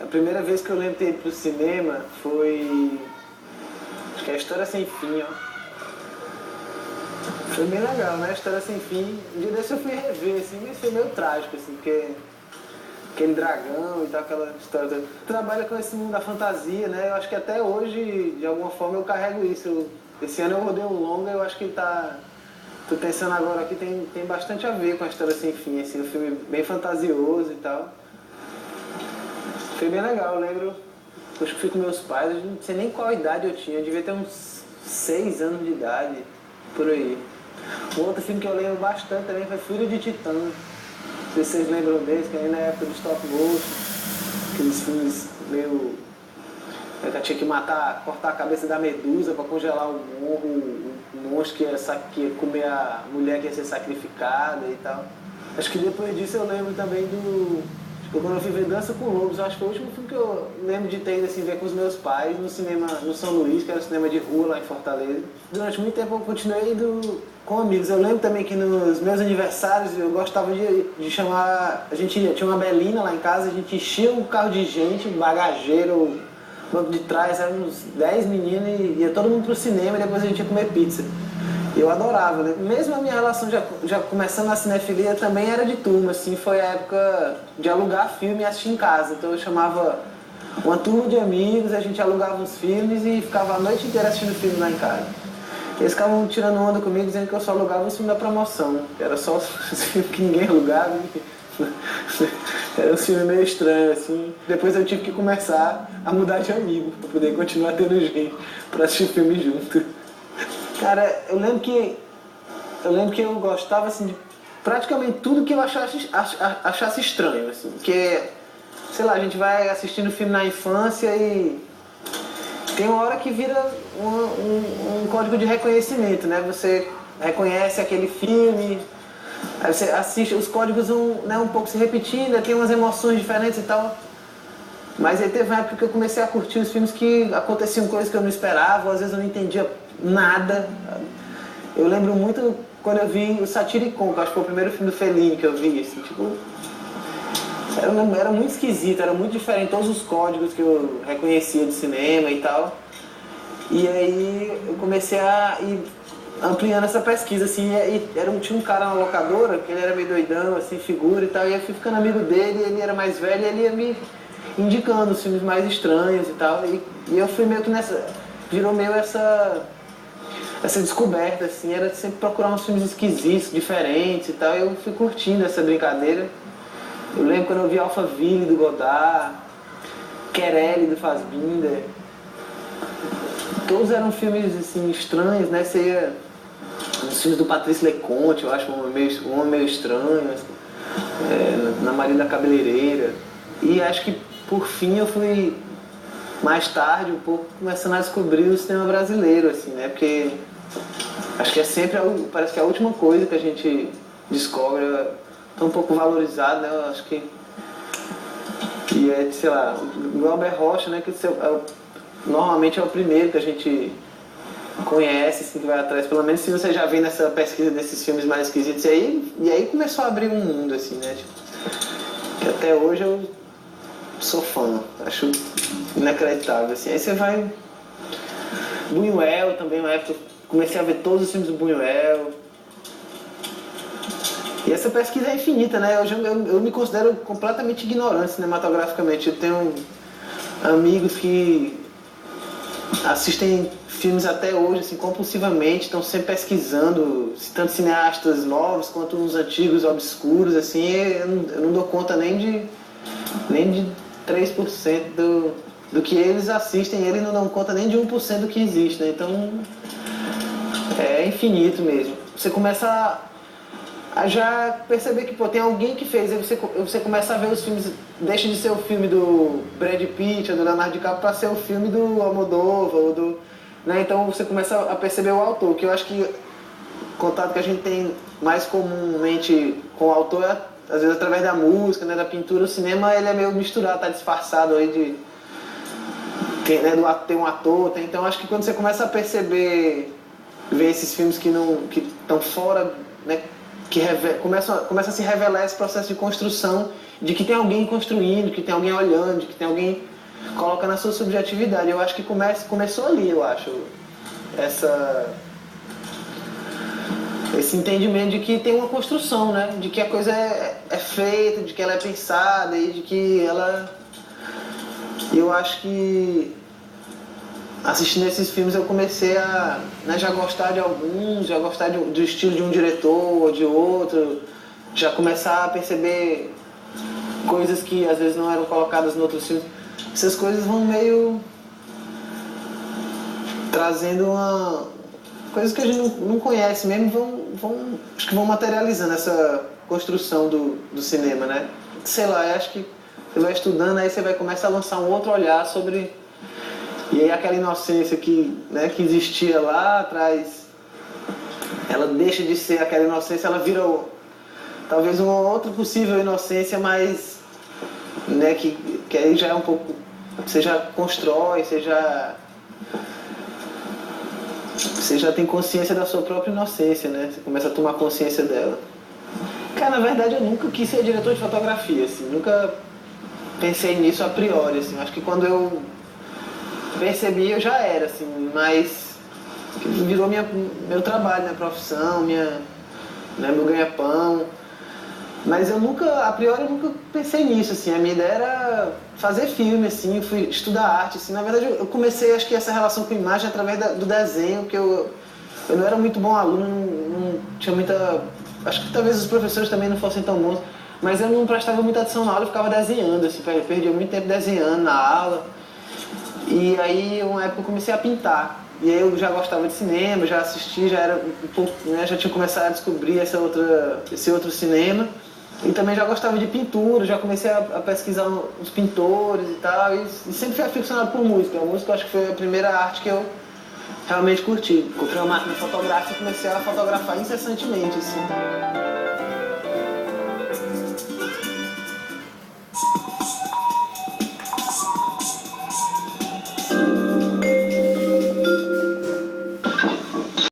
primeira vez que eu lembro de ir pro cinema foi... Acho que é A História Sem Fim, ó. Foi bem legal, né? A História Sem Fim. Um dia desse eu fui rever, assim, mas foi meio trágico, assim, porque... Aquele dragão e tal, aquela história... Trabalha com esse mundo da fantasia, né? Eu acho que até hoje, de alguma forma, eu carrego isso. Esse ano eu rodei um longa, eu acho que tá... Tô pensando agora aqui, tem bastante a ver com A História Sem Fim, assim, um filme bem fantasioso e tal. Foi bem legal, eu lembro... Acho que fui com meus pais, eu não sei nem qual idade eu tinha, eu devia ter uns 6 anos de idade, por aí. Um outro filme que eu lembro bastante também foi Filho de Titã. Não sei se vocês lembram desse, que aí na época do stop motion, aqueles filmes meio... Eu tinha que cortar a cabeça da medusa para congelar o monstro que ia comer a mulher que ia ser sacrificada e tal. Acho que depois disso eu lembro também do... Quando eu fui ver Dança com Lobos, eu acho que foi o último filme que eu lembro de ter ido assim, ver com os meus pais no cinema, no São Luís, que era o cinema de rua lá em Fortaleza. Durante muito tempo eu continuei indo com amigos. Eu lembro também que nos meus aniversários eu gostava de chamar... A gente tinha uma Belina lá em casa, a gente enchia um carro de gente, bagageiro, banco de trás, eram uns 10 meninos e ia todo mundo pro cinema e depois a gente ia comer pizza. Eu adorava, né? Mesmo a minha relação já começando na cinefilia também era de turma, assim, foi a época de alugar filme e assistir em casa. Então eu chamava uma turma de amigos, a gente alugava uns filmes e ficava a noite inteira assistindo filme lá em casa. Eles ficavam tirando onda comigo dizendo que eu só alugava os filmes da promoção. Era só os filmes que ninguém alugava. Era um filme meio estranho, assim. Depois eu tive que começar a mudar de amigo para poder continuar tendo gente para assistir filme junto. Cara, eu lembro que eu gostava assim de praticamente tudo que eu achasse estranho, assim, porque, sei lá, a gente vai assistindo filme na infância e tem uma hora que vira um código de reconhecimento, né? Você reconhece aquele filme, aí você assiste, os códigos vão, né, um pouco se repetindo, tem umas emoções diferentes e tal. Mas aí teve uma época que eu comecei a curtir os filmes que aconteciam coisas que eu não esperava, ou às vezes eu não entendia nada. Eu lembro muito quando eu vi o Satiricon, que acho que foi o primeiro filme do Fellini que eu vi, assim, tipo... Era muito esquisito, era muito diferente, todos os códigos que eu reconhecia de cinema e tal. E aí eu comecei a ir ampliando essa pesquisa, assim, tinha um cara na locadora, que ele era meio doidão, assim, figura e tal, e eu fui ficando amigo dele, ele era mais velho, e ele ia me indicando os filmes mais estranhos e tal, e eu fui meio que virou meio essa descoberta, assim, era sempre procurar uns filmes esquisitos, diferentes e tal, e eu fui curtindo essa brincadeira. Eu lembro quando eu vi Alphaville do Godard, Querelle do Fassbinder, todos eram filmes, assim, estranhos, né, os filmes do Patrice Leconte, eu acho um homem meio estranho, assim, na Maria da Cabeleireira, e acho que por fim eu fui mais tarde um pouco começando a descobrir o cinema brasileiro, assim, né? Porque acho que é sempre, parece que é a última coisa que a gente descobre, tá um pouco valorizado, né? Eu acho que é, sei lá, o Glauber Rocha, né? Que normalmente é o primeiro que a gente conhece, assim, que vai atrás, pelo menos se você já vem nessa pesquisa desses filmes mais esquisitos, e aí começou a abrir um mundo, assim, né? Tipo, que até hoje eu sou fã, acho inacreditável, assim. Aí você vai... Buñuel também, uma época eu comecei a ver todos os filmes do Buñuel. E essa pesquisa é infinita, né? Eu me considero completamente ignorante cinematograficamente. Eu tenho amigos que assistem filmes até hoje, assim, compulsivamente, estão sempre pesquisando, tanto cineastas novos quanto uns antigos, obscuros, assim, eu não dou conta nem de 3% do que eles assistem, eles não dão conta nem de 1% do que existe, né? Então é infinito mesmo. Você começa a já perceber que, pô, tem alguém que fez, aí você começa a ver os filmes, deixa de ser o filme do Brad Pitt ou do Leonardo DiCaprio para ser o filme do Almodóvar ou do... Né? Então você começa a perceber o autor, que eu acho que o contato que a gente tem mais comumente com o autor é, às vezes, através da música, né, da pintura. O cinema, ele é meio misturado, tá disfarçado aí de... Tem um ator, então acho que quando você começa a perceber, ver esses filmes que estão fora, né, começa a se revelar esse processo de construção, de que tem alguém construindo, que tem alguém olhando, de que tem alguém colocando a sua subjetividade. Eu acho que começou ali, eu acho, esse entendimento de que tem uma construção, né? De que a coisa é feita, de que ela é pensada e de que ela... Eu acho que assistindo esses filmes eu comecei a, né, já gostar de alguns, já gostar do estilo de um diretor ou de outro, já começar a perceber coisas que às vezes não eram colocadas em outros filmes. Essas coisas vão meio trazendo coisas que a gente não conhece mesmo, acho que vão materializando essa construção do cinema, né? Sei lá, eu acho que você vai estudando, aí você vai começar a lançar um outro olhar sobre... E aí aquela inocência que existia lá atrás, ela deixa de ser aquela inocência, ela vira talvez uma outra possível inocência, mas né, que aí já é um pouco... Você já constrói, você já tem consciência da sua própria inocência, né? Você começa a tomar consciência dela. Cara, na verdade eu nunca quis ser diretor de fotografia, assim, nunca pensei nisso a priori, assim. Acho que quando eu percebi eu já era, assim, mas virou meu trabalho, minha profissão, né, meu ganha-pão. Mas eu nunca, a priori eu nunca pensei nisso, assim, a minha ideia era fazer filme, assim, eu fui estudar arte, assim. Na verdade eu comecei, acho que essa relação com imagem através do desenho, porque eu não era muito bom aluno, não tinha muita... Acho que talvez os professores também não fossem tão bons, mas eu não prestava muita atenção na aula, eu ficava desenhando, assim, eu perdia muito tempo desenhando na aula. E aí, uma época eu comecei a pintar. E aí eu já gostava de cinema, já assisti, já era um pouco, né, já tinha começado a descobrir esse outro cinema. E também já gostava de pintura, já comecei a pesquisar os pintores e tal. E sempre fui aficionado por música. A música eu acho que foi a primeira arte que eu realmente curti. Comprei uma máquina fotográfica e comecei a fotografar incessantemente, assim.